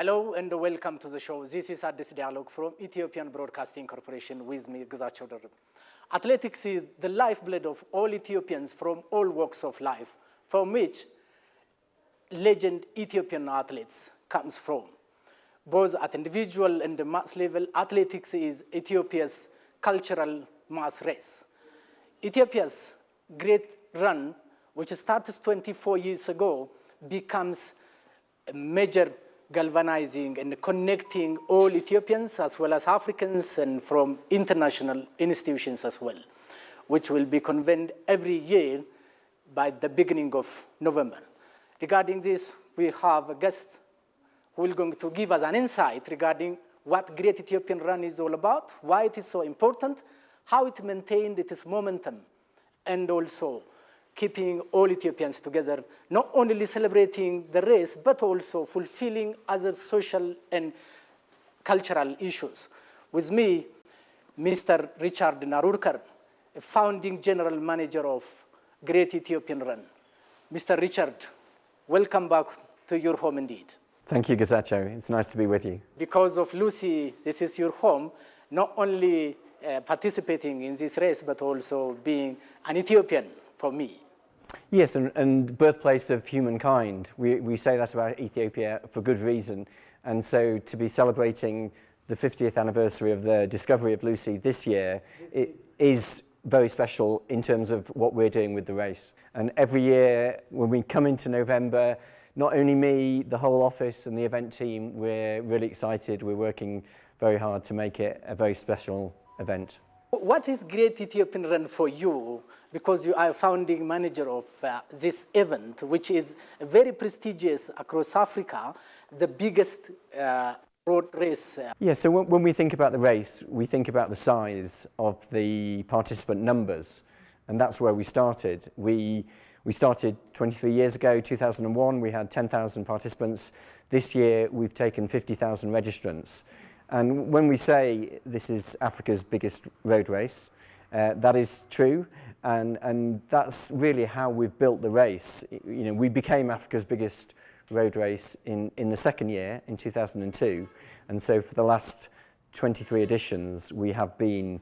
Hello and welcome to the show. This is Addis Dialogue from Ethiopian Broadcasting Corporation with me, Gzacho Derib. Athletics is the lifeblood of all Ethiopians from all walks of life, from which legend Ethiopian athletes comes from. Both at individual and the mass level, athletics is Ethiopia's cultural mass race. Ethiopia's great run, which started 24 years ago, becomes a major galvanizing and connecting all Ethiopians as well as Africans and from international institutions as well, which will be convened every year by the beginning of November. Regarding this, we have a guest who is going to give us an insight regarding what Great Ethiopian Run is all about, why it is so important, how it maintained its momentum, and also keeping all Ethiopians together, not only celebrating the race, but also fulfilling other social and cultural issues. With me, Mr. Richard Narurkar, a founding general manager of Great Ethiopian Run. Mr. Richard, welcome back to your home indeed. Thank you, Gzacho. It's nice to be with you. Because of Lucy, this is your home, not only participating in this race, but also being an Ethiopian for me. Yes, and birthplace of humankind. We say that about Ethiopia for good reason. And so to be celebrating the 50th anniversary of the discovery of Lucy this year, it is very special in terms of what we're doing with the race. And every year when we come into November, not only me, the whole office and the event team, we're really excited. We're working very hard to make it a very special event. What is Great Ethiopian Run for you? Because you are founding manager of this event, which is very prestigious across Africa, the biggest road race. Yeah, so when we think about the race, we think about the size of the participant numbers, and that's where we started. We started 23 years ago, 2001, we had 10,000 participants. This year, we've taken 50,000 registrants. And when we say this is Africa's biggest road race, that is true, and that's really how we've built the race. You know, we became Africa's biggest road race in the second year, in 2002, and so for the last 23 editions, we have been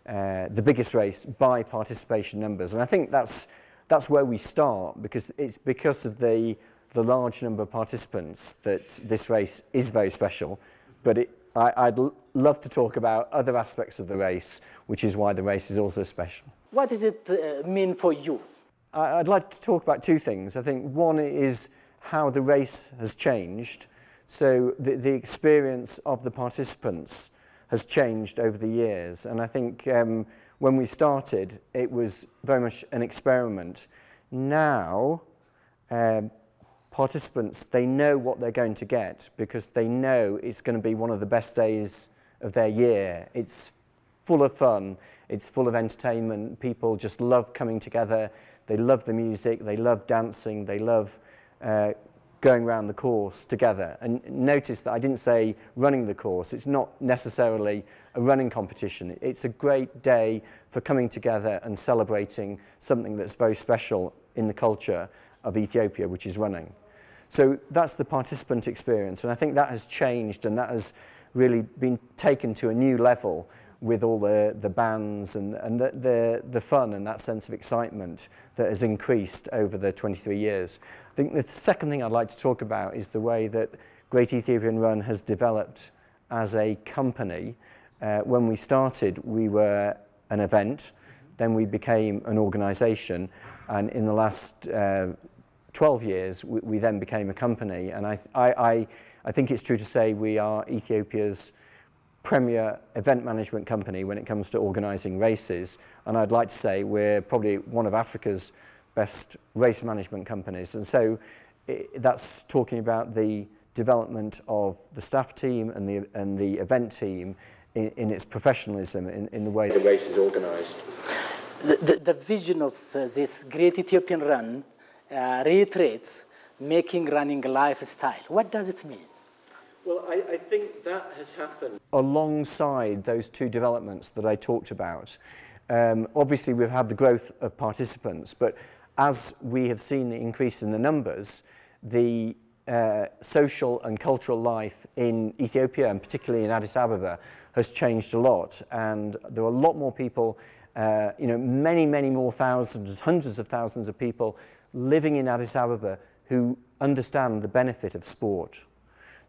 the biggest race by participation numbers. And I think that's where we start, because it's because of the large number of participants that this race is very special, but I'd love to talk about other aspects of the race, which is why the race is also special. What does it mean for you? I'd like to talk about two things. I think one is how the race has changed. So the experience of the participants has changed over the years. And I think when we started, it was very much an experiment. Now, participants, they know what they're going to get because they know it's going to be one of the best days of their year. It's full of fun, it's full of entertainment, people just love coming together, they love the music, they love dancing, they love going around the course together. And notice that I didn't say running the course, it's not necessarily a running competition, it's a great day for coming together and celebrating something that's very special in the culture of Ethiopia, which is running. So that's the participant experience, and I think that has changed, and that has really been taken to a new level with all the bands and the fun and that sense of excitement that has increased over the 23 years. I think the second thing I'd like to talk about is the way that Great Ethiopian Run has developed as a company. When we started, we were an event, then we became an organisation, and in the last 12 years, we then became a company. And I think it's true to say we are Ethiopia's premier event management company when it comes to organising races. And I'd like to say we're probably one of Africa's best race management companies. And so that's talking about the development of the staff team and the event team in its professionalism, in the way the race is organised. The vision of this Great Ethiopian Run reiterates making running a lifestyle. What does it mean? Well, I think that has happened alongside those two developments that I talked about. Obviously, we've had the growth of participants, but as we have seen the increase in the numbers, the social and cultural life in Ethiopia, and particularly in Addis Ababa, has changed a lot. And there are a lot more people, many, many more thousands, hundreds of thousands of people living in Addis Ababa who understand the benefit of sport.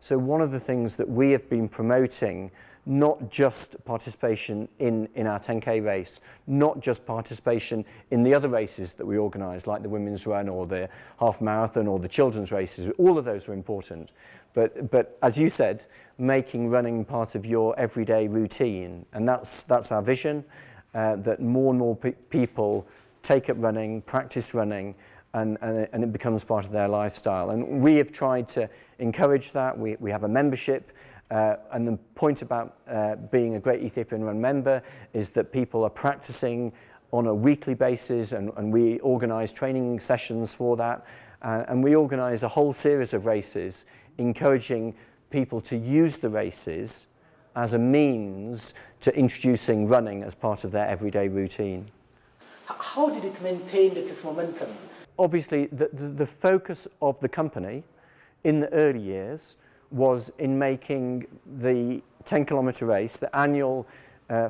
So one of the things that we have been promoting, not just participation in our 10K race, not just participation in the other races that we organise, like the women's run or the half marathon or the children's races, all of those are important. But as you said, making running part of your everyday routine, and that's our vision, that more and more people take up running, practice running, and it becomes part of their lifestyle. And we have tried to encourage that. We have a membership, and the point about being a Great Ethiopian Run member is that people are practicing on a weekly basis, and we organise training sessions for that, and we organise a whole series of races, encouraging people to use the races as a means to introducing running as part of their everyday routine. How did it maintain this momentum? Obviously, the focus of the company in the early years was in making the 10-kilometre race, the annual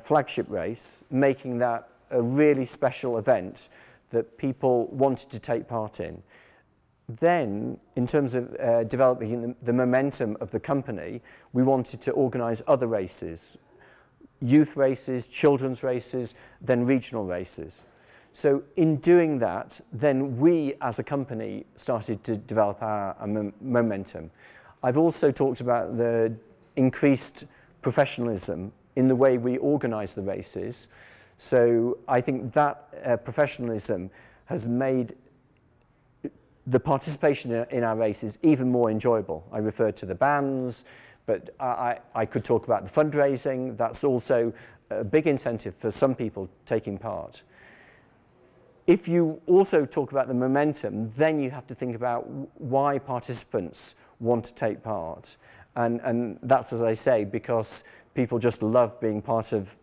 flagship race, making that a really special event that people wanted to take part in. Then, in terms of developing the momentum of the company, we wanted to organise other races, youth races, children's races, then regional races. So in doing that, then we as a company started to develop our momentum. I've also talked about the increased professionalism in the way we organise the races. So I think that professionalism has made the participation in our races even more enjoyable. I referred to the bands, but I could talk about the fundraising. That's also a big incentive for some people taking part. If you also talk about the momentum, then you have to think about why participants want to take part. And that's, as I say, because people just love being part of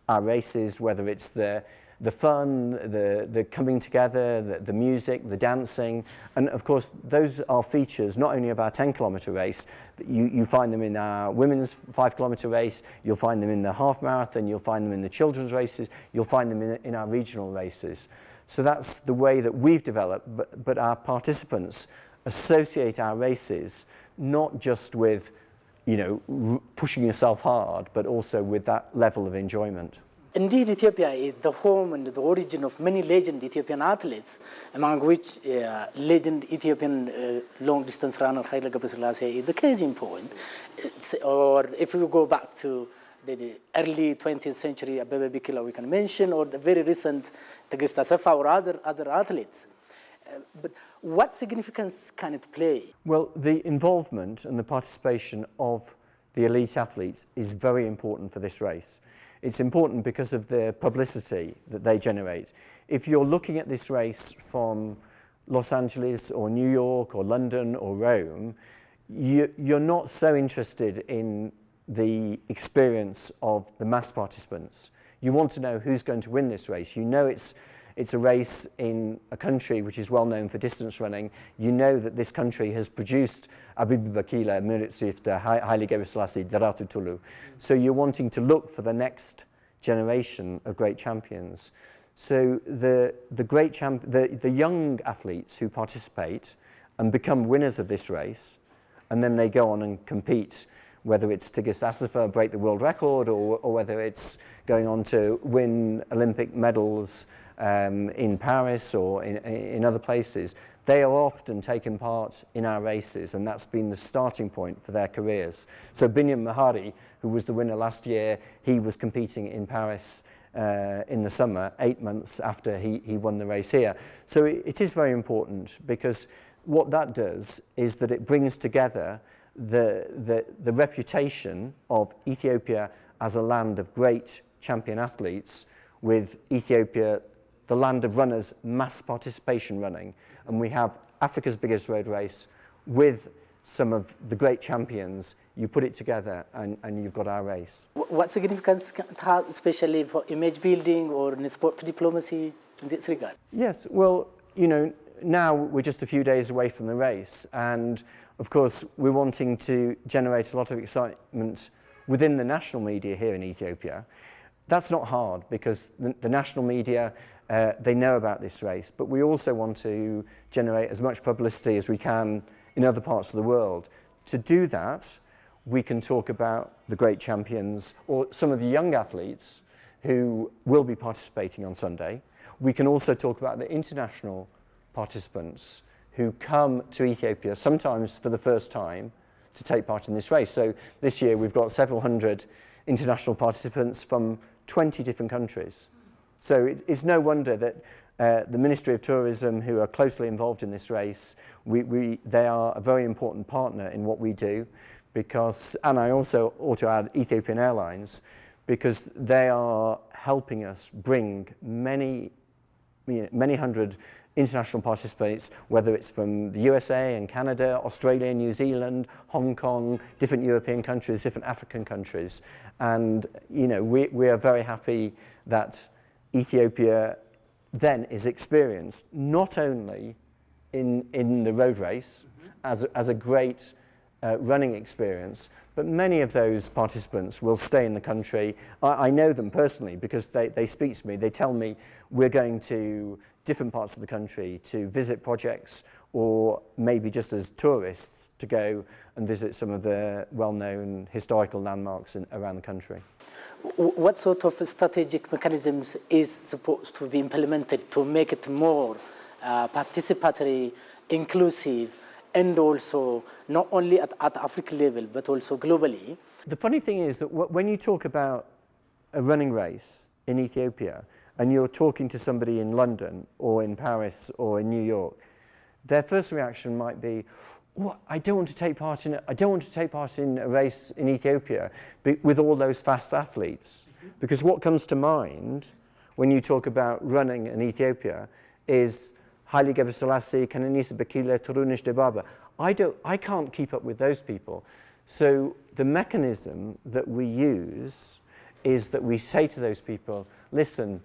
our races, whether it's the fun, the coming together, the music, the dancing. And of course, those are features not only of our 10-kilometre race, but you find them in our women's 5-kilometre race, you'll find them in the half marathon, you'll find them in the children's races, you'll find them in our regional races. So that's the way that we've developed, but our participants associate our races not just with, pushing yourself hard, but also with that level of enjoyment. Indeed, Ethiopia is the home and the origin of many legend Ethiopian athletes, among which legend Ethiopian long-distance runner Haile Gebrselassie is the case in point. Or if we go back to the early 20th century, Abebe Bikila we can mention, or the very recent Tegesta Sefa or other athletes. But what significance can it play? Well, the involvement and the participation of the elite athletes is very important for this race. It's important because of the publicity that they generate. If you're looking at this race from Los Angeles or New York or London or Rome, you're not so interested in the experience of the mass participants. You want to know who's going to win this race. You know it's a race in a country which is well known for distance running. You know that this country has produced Abebe Bikila, Mirit Haile Gebrselassie, Daratou Tulu. So you're wanting to look for the next generation of great champions. So the young athletes who participate and become winners of this race, and then they go on and compete, whether it's Tigist Assefa, break the world record, or whether it's going on to win Olympic medals in Paris or in other places, they are often taking part in our races, and that's been the starting point for their careers. So Binyam Mahari, who was the winner last year, he was competing in Paris in the summer, 8 months after he won the race here. So it is very important, because what that does is that it brings together the reputation of Ethiopia as a land of great champion athletes with Ethiopia, the land of runners, mass participation running. And we have Africa's biggest road race with some of the great champions. You put it together and you've got our race. What significance can it have, especially for image building or in sport diplomacy in this regard? Yes, well, now we're just a few days away from the race, and of course we're wanting to generate a lot of excitement within the national media here in Ethiopia. That's not hard because the national media, they know about this race, but we also want to generate as much publicity as we can in other parts of the world. To do that, we can talk about the great champions or some of the young athletes who will be participating on Sunday. We can also talk about the international participants who come to Ethiopia, sometimes for the first time, to take part in this race. So this year we've got several hundred international participants from 20 different countries. So it's no wonder that the Ministry of Tourism, who are closely involved in this race, they are a very important partner in what we do, because, and I also ought to add Ethiopian Airlines, because they are helping us bring many hundred international participants, whether it's from the USA and Canada, Australia, New Zealand, Hong Kong, different European countries, different African countries. And we are very happy that Ethiopia then is experienced not only in the road race as a great running experience, but many of those participants will stay in the country. I know them personally because they speak to me. They tell me we're going to different parts of the country to visit projects, or maybe just as tourists to go and visit some of the well-known historical landmarks around the country. What sort of strategic mechanisms is supposed to be implemented to make it more participatory, inclusive, and also not only at African level, but also globally? The funny thing is that when you talk about a running race in Ethiopia, and you're talking to somebody in London or in Paris or in New York, their first reaction might be, oh, I don't want to take part in a race in Ethiopia with all those fast athletes. Because what comes to mind when you talk about running in Ethiopia is Haile Gebrselassie, Kenenisa Bekele, Turunish Debaba. I can't keep up with those people. So the mechanism that we use is that we say to those people, listen,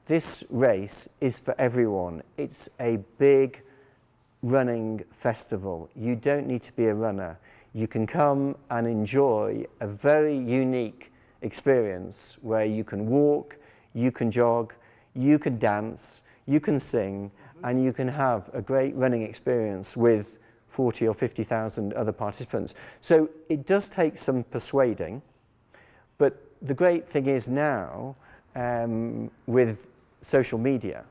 this race is for everyone. It's a big running festival. You don't need to be a runner. You can come and enjoy a very unique experience where you can walk, you can jog, you can dance, you can sing, and you can have a great running experience with 40 or 50,000 other participants. So it does take some persuading, but the great thing is now with social media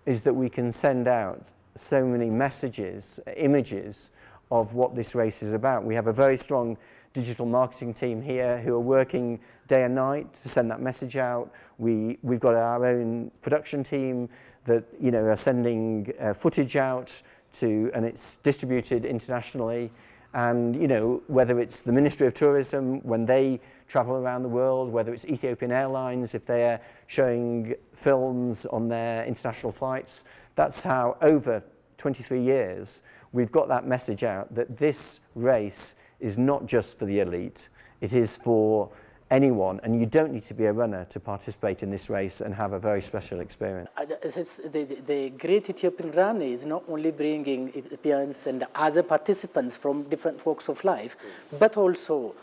is that we can send out so many messages, images of what this race is about. We have a very strong digital marketing team here who are working day and night to send that message out. We've got our own production team that are sending footage out and it's distributed internationally. And whether it's the Ministry of Tourism when they travel around the world, whether it's Ethiopian Airlines if they're showing films on their international flights, that's how over 23 years we've got that message out that this race is not just for the elite, it is for anyone, and you don't need to be a runner to participate in this race and have a very special experience. The Great Ethiopian Run is not only bringing Ethiopians and other participants from different walks of life, but also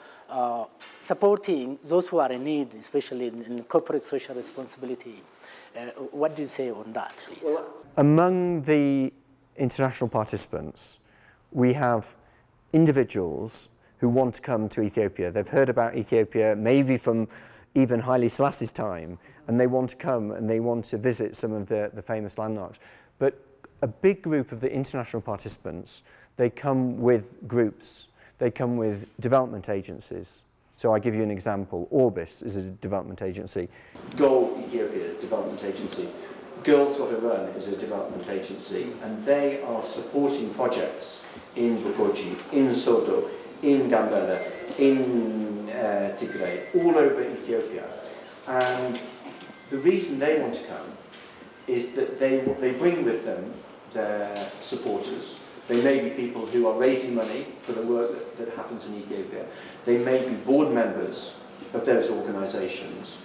supporting those who are in need, especially in corporate social responsibility. What do you say on that, please? Well, among the international participants, we have individuals who want to come to Ethiopia. They've heard about Ethiopia, maybe from even Haile Selassie's time, and they want to come and they want to visit some of the famous landmarks. But a big group of the international participants, they come with groups, they come with development agencies. So I give you an example. Orbis is a development agency. Goal Ethiopia Development Agency. Girls Gotta Run is a development agency, and they are supporting projects in Bugoji, in Sodo, in Gambela, in Tigray, all over Ethiopia. And the reason they want to come is that they bring with them their supporters. They may be people who are raising money for the work that happens in Ethiopia. They may be board members of those organisations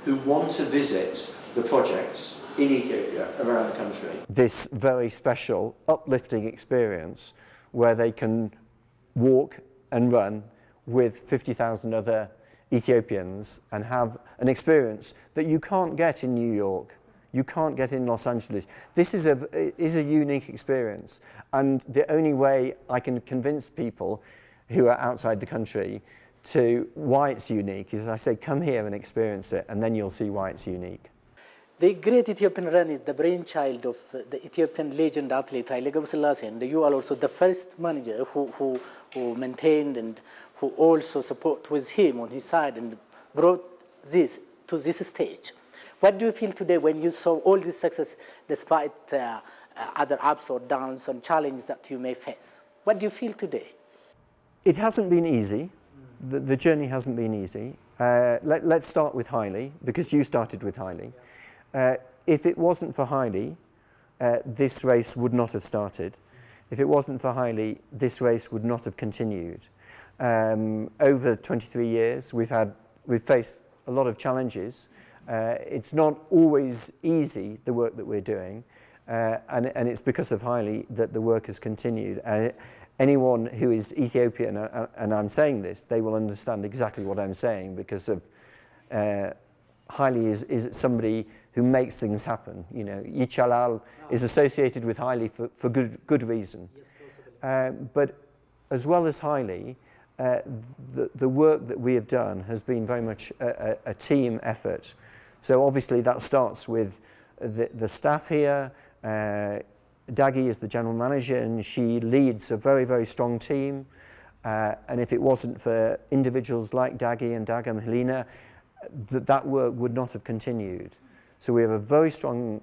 who want to visit the projects in Ethiopia, around the country. This very special, uplifting experience where they can walk and run with 50,000 other Ethiopians and have an experience that you can't get in New York, you can't get in Los Angeles. This is a unique experience, and the only way I can convince people who are outside the country to why it's unique is I say, come here and experience it, and then you'll see why it's unique. The Great Ethiopian Run is the brainchild of the Ethiopian legend athlete Haile Gebrselassie, and you are also the first manager who maintained and who also support with him on his side and brought this to this stage. What do you feel today when you saw all this success despite other ups or downs and challenges that you may face? What do you feel today? It hasn't been easy. The journey hasn't been easy. Let's start with Haile, because you started with Haile. If it wasn't for Haile, this race would not have started. If it wasn't for Haile, this race would not have continued. Over 23 years, we've faced a lot of challenges. It's not always easy, the work that we're doing, and it's because of Haile that the work has continued. Anyone who is Ethiopian, and I'm saying this, they will understand exactly what I'm saying, because of Haile is somebody who makes things happen. You know, Yichalal is associated with Haile for good reason. But as well as Haile, the work that we have done has been very much a team effort. So obviously that starts with the staff here. Dagi is the general manager, and she leads a very, very strong team. And if it wasn't for individuals like Dagi and Dagam Helena, that work would not have continued. So we have a very strong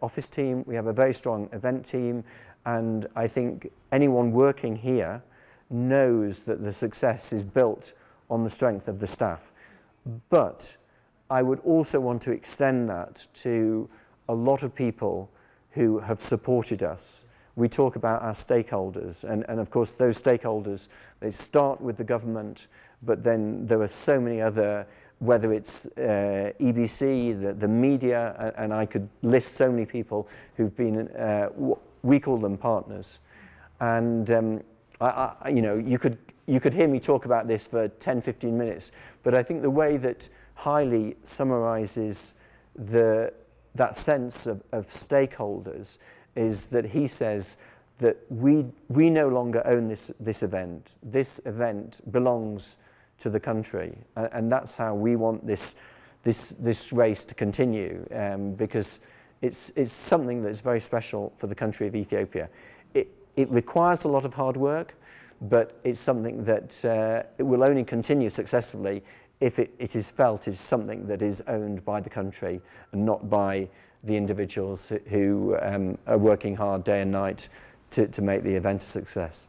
office team, we have a very strong event team, and I think anyone working here knows that the success is built on the strength of the staff. But I would also want to extend that to a lot of people who have supported us. We talk about our stakeholders, and of course those stakeholders, they start with the government, but then there are so many other, whether it's EBC, the media, and I could list so many people who've been, we call them partners. And you know, you could hear me talk about this for 10, 15 minutes, but I think the way that Haile summarizes that sense of stakeholders is that he says that we no longer own this event. This event belongs to the country, and that's how we want this race to continue, because it's something that's very special for the country of Ethiopia. It requires a lot of hard work, but it's something that it will only continue successfully if it is felt as something that is owned by the country and not by the individuals who are working hard day and night to make the event a success.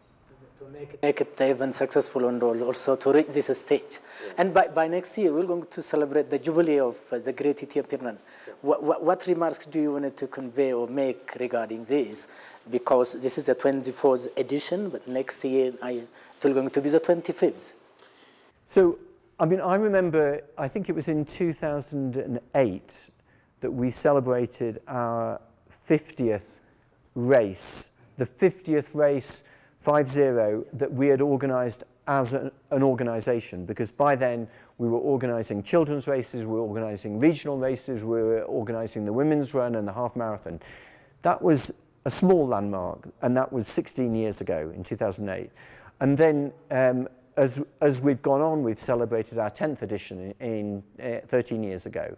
To make it even successful and also to reach this stage. Yeah. And by next year, we're going to celebrate the jubilee of the Great Ethiopian Run. Yeah. What remarks do you want to convey or make regarding this? Because this is the 24th edition, but next year it will going to be the 25th. So, I mean, I remember, I think it was in 2008 that we celebrated our 50th race, the 50th race, 5-0, that we had organised as an organisation, because by then we were organising children's races, we were organising regional races, we were organising the women's run and the half marathon. That was a small landmark, and that was 16 years ago in 2008. And then as we've gone on, we've celebrated our 10th edition in 13 years ago.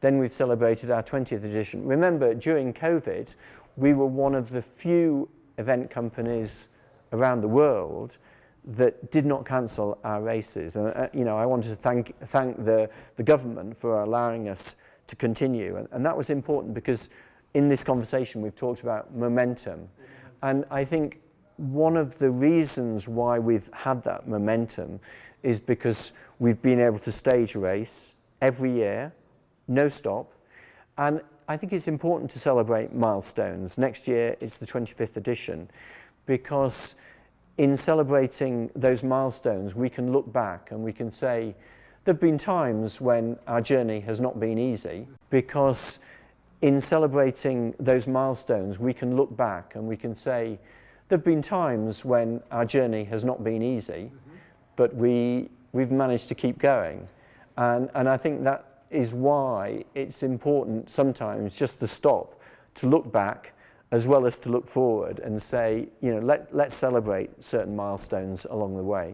Then we've celebrated our 20th edition. Remember, during COVID, we were one of the few event companies around the world that did not cancel our races. And you know, I wanted to thank the government for allowing us to continue. And that was important, because in this conversation we've talked about momentum. And I think one of the reasons why we've had that momentum is because we've been able to stage a race every year, no stop. And I think it's important to celebrate milestones. Next year it's the 25th edition, because in celebrating those milestones we can look back and we can say there have been times when our journey has not been easy, because in celebrating those milestones, we can look back and we can say, there have been times when our journey has not been easy, but we've managed to keep going. And I think that is why it's important sometimes just to stop, to look back, as well as to look forward and say, let's celebrate certain milestones along the way.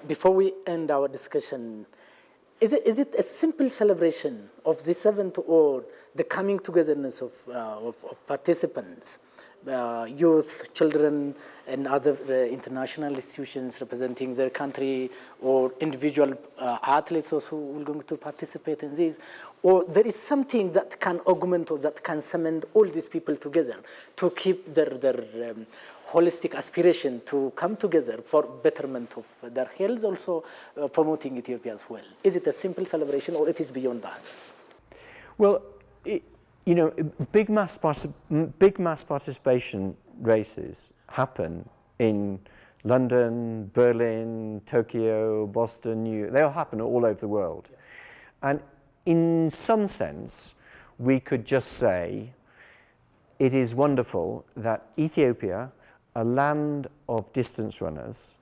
Before we end our discussion, is it a simple celebration of this event or the coming togetherness of participants, youth, children, and other international institutions representing their country, or individual athletes also who are going to participate in this? Or there is something that can augment or that can cement all these people together to keep their holistic aspiration to come together for betterment of their health, also promoting Ethiopia as well? Is it a simple celebration or it is beyond that? Well, big mass participation races happen in London, Berlin, Tokyo, Boston, New York. They all happen all over the world. And in some sense, we could just say it is wonderful that Ethiopia, a land of distance runners,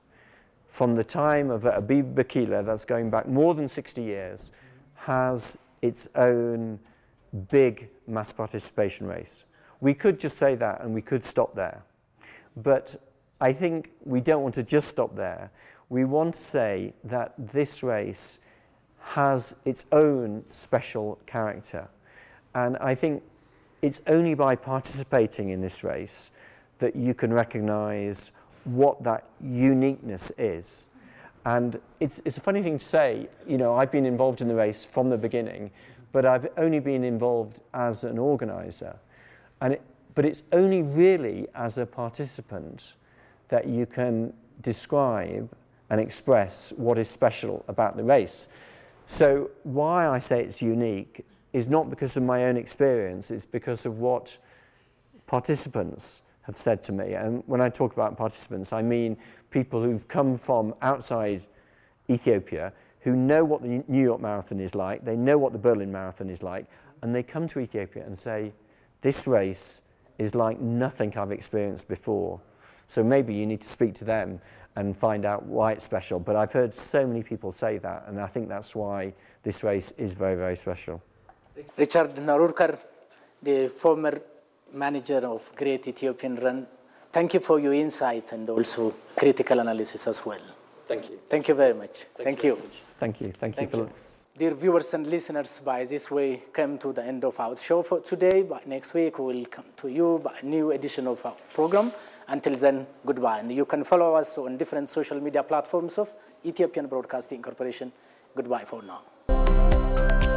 from the time of Abiy Bakila, that's going back more than 60 years, has its own big mass participation race. We could just say that and we could stop there. But I think we don't want to just stop there. We want to say that this race has its own special character. And I think it's only by participating in this race that you can recognize what that uniqueness is. And it's a funny thing to say, I've been involved in the race from the beginning, but I've only been involved as an organizer. But it's only really as a participant that you can describe and express what is special about the race. So why I say it's unique is not because of my own experience, it's because of what participants have said to me. And when I talk about participants, I mean people who've come from outside Ethiopia, who know what the New York Marathon is like, they know what the Berlin Marathon is like, and they come to Ethiopia and say, this race is like nothing I've experienced before. So maybe you need to speak to them and find out why it's special. But I've heard so many people say that, and I think that's why this race is very, very special. Richard Narurkar, the former manager of Great Ethiopian Run, thank you for your insight and also critical analysis as well. Thank you. Thank you very much. Thank you. Thank you. Thank you, Philip. Dear viewers and listeners, by this way come to the end of our show for today. By next week, we will come to you by a new edition of our program. Until then, goodbye. And you can follow us on different social media platforms of Ethiopian Broadcasting Corporation. Goodbye for now.